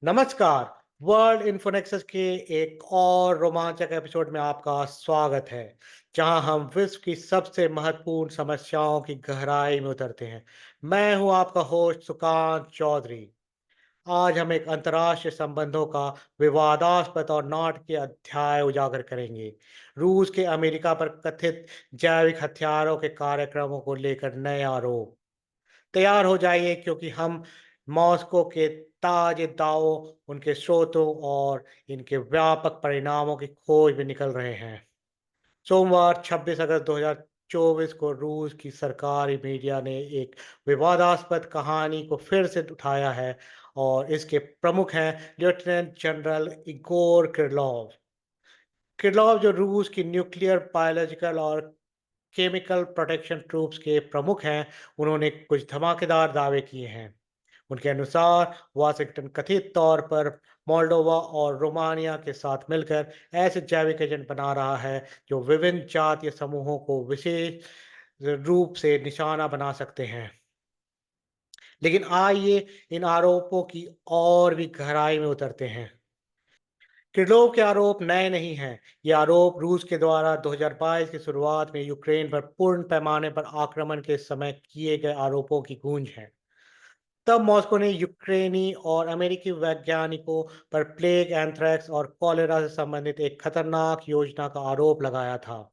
नमस्कार। वर्ल्ड इन्फोनेक्सेस के एक और रोमांचक एपिसोड में आपका स्वागत है, जहां हम विश्व की सबसे महत्वपूर्ण समस्याओं की गहराई में उतरते हैं। मैं हूं आपका होस्ट सुकांत चौधरी। आज हम एक अंतर्राष्ट्रीय संबंधों का विवादास्पद और नाटकीय अध्याय उजागर करेंगे। रूस के अमेरिका पर कथित जैविक हथियारों के कार्यक्रमों को लेकर नए आरोप। तैयार हो जाइए, क्योंकि हम मॉस्को के ताजे दावों, उनके स्रोतों और इनके व्यापक परिणामों की खोज में निकल रहे हैं। सोमवार 26 अगस्त 2024 को रूस की सरकारी मीडिया ने एक विवादास्पद कहानी को फिर से उठाया है, और इसके प्रमुख हैं लेफ्टिनेंट जनरल इगोर किरलोव। किरलोव जो रूस की न्यूक्लियर, बायोलॉजिकल और केमिकल प्रोटेक्शन ट्रूप्स के प्रमुख हैं, उन्होंने कुछ धमाकेदार दावे किए हैं। उनके अनुसार वाशिंगटन कथित तौर पर मोल्डोवा और रोमानिया के साथ मिलकर ऐसे जैविक एजेंट बना रहा है जो विभिन्न जातीय समूहों को विशेष रूप से निशाना बना सकते हैं। लेकिन आइए इन आरोपों की और भी गहराई में उतरते हैं। किरलोव के आरोप नए नहीं हैं। ये आरोप रूस के द्वारा 2022 की शुरुआत में यूक्रेन पर पूर्ण पैमाने पर आक्रमण के समय किए गए आरोपों की गूंज है। तब मॉस्को ने यूक्रेनी और अमेरिकी वैज्ञानिकों पर प्लेग, एंथ्रेक्स और कॉलेरा से संबंधित एक खतरनाक योजना का आरोप लगाया था।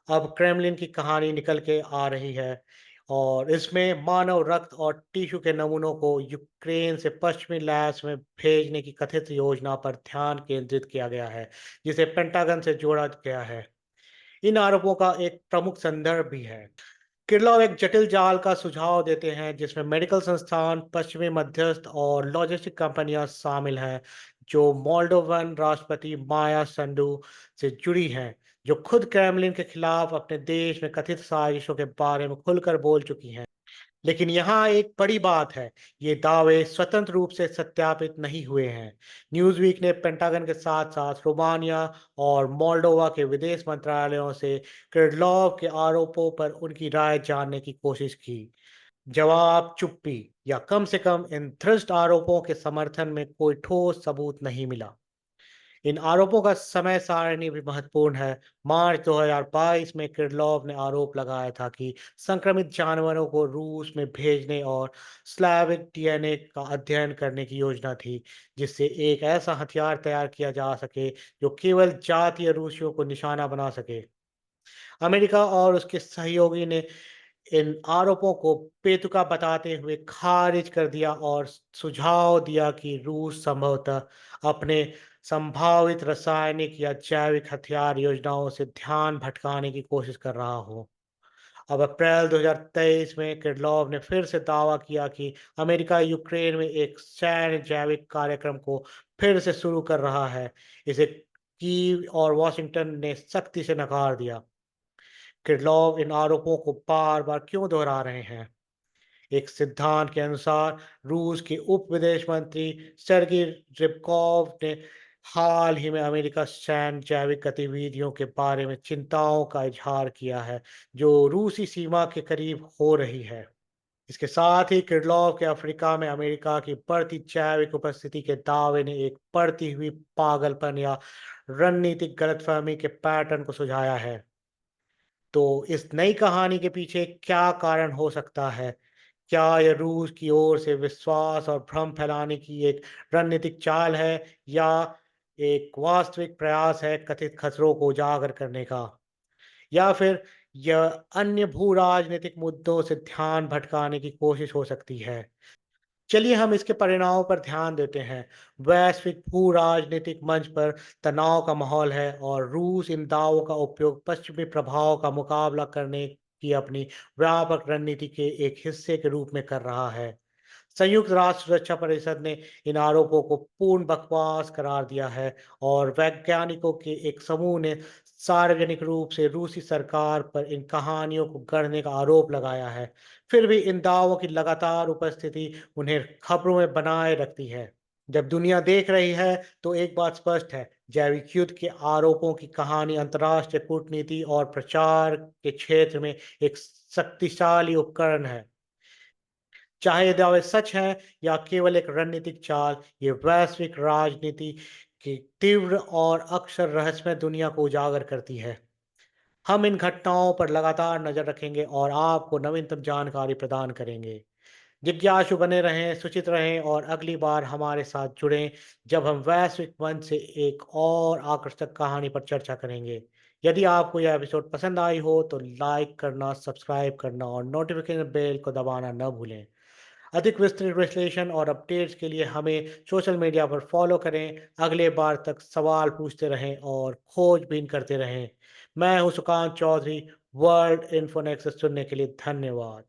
अब क्रेमलिन की कहानी निकल के आ रही है, और इसमें मानव रक्त और टिश्यू के नमूनों को यूक्रेन से पश्चिमी लैब्स में भेजने की कथित योजना पर ध्यान केंद्रित किया गया है, जिसे पेंटागन से जोड़ा गया है। इन आरोपों का एक प्रमुख संदर्भ भी है। किरलॉव एक जटिल जाल का सुझाव देते हैं, जिसमें मेडिकल संस्थान, पश्चिमी मध्यस्थ और लॉजिस्टिक कंपनियां शामिल हैं, जो मोल्डोवन राष्ट्रपति माया संडू से जुड़ी हैं, जो खुद क्रेमलिन के खिलाफ अपने देश में कथित साजिशों के बारे में खुलकर बोल चुकी हैं। लेकिन यहाँ एक बड़ी बात है, ये दावे स्वतंत्र रूप से सत्यापित नहीं हुए हैं। न्यूज़वीक ने पेंटागन के साथ-साथ रोमानिया और मोल्डोवा के विदेश मंत्रालयों से किरलोव के आरोपों पर उनकी राय जानने की कोशिश की। जवाब चुप्पी, या कम से कम इन धृष्ट आरोपों के समर्थन में कोई ठोस सबूत नहीं मिला। इन आरोपों का समय सारणी भी महत्वपूर्ण है। मार्च 2022 में किरलोव ने आरोप लगाया था कि संक्रमित जानवरों को रूस में भेजने और स्लाविक डीएनए का अध्ययन करने की योजना थी, जिससे एक ऐसा हथियार तैयार किया जा सके जो केवल जातीय रूसियों को निशाना बना सके। अमेरिका और उसके सहयोगी ने इन आरोपों को बेतुका बताते हुए खारिज कर दिया और सुझाव दिया कि रूस संभवतः अपने संभावित रासायनिक या जैविक हथियार योजनाओं से ध्यान भटकाने की कोशिश कर रहा हो। अब अप्रैल 2023 में किरलोव ने फिर से दावा किया कि अमेरिका यूक्रेन में एक सैन्य जैविक कार्यक्रम को फिर से शुरू कर रहा है। इसे कीव और वॉशिंगटन ने सख्ती से नकार दिया। किरलोव इन आरोपों को बार बार क्यों दोहरा रहे हैं? एक सिद्धांत के अनुसार रूस के उप विदेश मंत्री सर्गी रिबकॉव ने हाल ही में अमेरिका सैन्य जैविक गतिविधियों के बारे में चिंताओं का इजहार किया है, जो रूसी सीमा के करीब हो रही है। इसके साथ ही किरलोव के अफ्रीका में अमेरिका की बढ़ती जैविक उपस्थिति के दावे ने एक बढ़ती हुई पागलपन या रणनीतिक गलतफहमी के पैटर्न को सुझाया है। तो इस नई कहानी के पीछे क्या कारण हो सकता है? क्या यह रूस की ओर से विश्वास और भ्रम फैलाने की एक रणनीतिक चाल है, या एक वास्तविक प्रयास है कथित खतरों को उजागर करने का? या फिर यह अन्य भू राजनीतिक मुद्दों से ध्यान भटकाने की कोशिश हो सकती है? चलिए हम इसके परिणामों पर ध्यान देते हैं। वैश्विक भू राजनीतिक मंच पर तनाव का माहौल है, और रूस इन दावों का उपयोग पश्चिमी प्रभाव का मुकाबला करने की अपनी व्यापक रणनीति के एक हिस्से के रूप में कर रहा है। संयुक्त राष्ट्र सुरक्षा परिषद ने इन आरोपों को पूर्ण बकवास करार दिया है, और वैज्ञानिकों के एक समूह ने सार्वजनिक रूप से रूसी सरकार पर इन कहानियों को गढ़ने का आरोप लगाया है। फिर भी इन दावों की लगातार उपस्थिति उन्हें खबरों में बनाए रखती है। जब दुनिया देख रही है, तो एक बात स्पष्ट है, जैविक युद्ध के आरोपों की कहानी अंतर्राष्ट्रीय कूटनीति और प्रचार के क्षेत्र में एक शक्तिशाली उपकरण है। चाहे ये दावे सच हैं या केवल एक रणनीतिक चाल, ये वैश्विक राजनीति की तीव्र और अक्सर रहस्यमय दुनिया को उजागर करती है। हम इन घटनाओं पर लगातार नज़र रखेंगे और आपको नवीनतम जानकारी प्रदान करेंगे। जिज्ञासु बने रहें, सूचित रहें और अगली बार हमारे साथ जुड़ें जब हम वैश्विक मंच से एक और आकर्षक कहानी पर चर्चा करेंगे। यदि आपको यह एपिसोड पसंद आई हो तो लाइक करना, सब्सक्राइब करना और नोटिफिकेशन बेल को दबाना न भूलें। अधिक विस्तृत विश्लेषण और अपडेट्स के लिए हमें सोशल मीडिया पर फॉलो करें। अगले बार तक सवाल पूछते रहें और खोजबीन करते रहें। मैं हूं सुकांत चौधरी। वर्ल्ड इन्फोनेक्स सुनने के लिए धन्यवाद।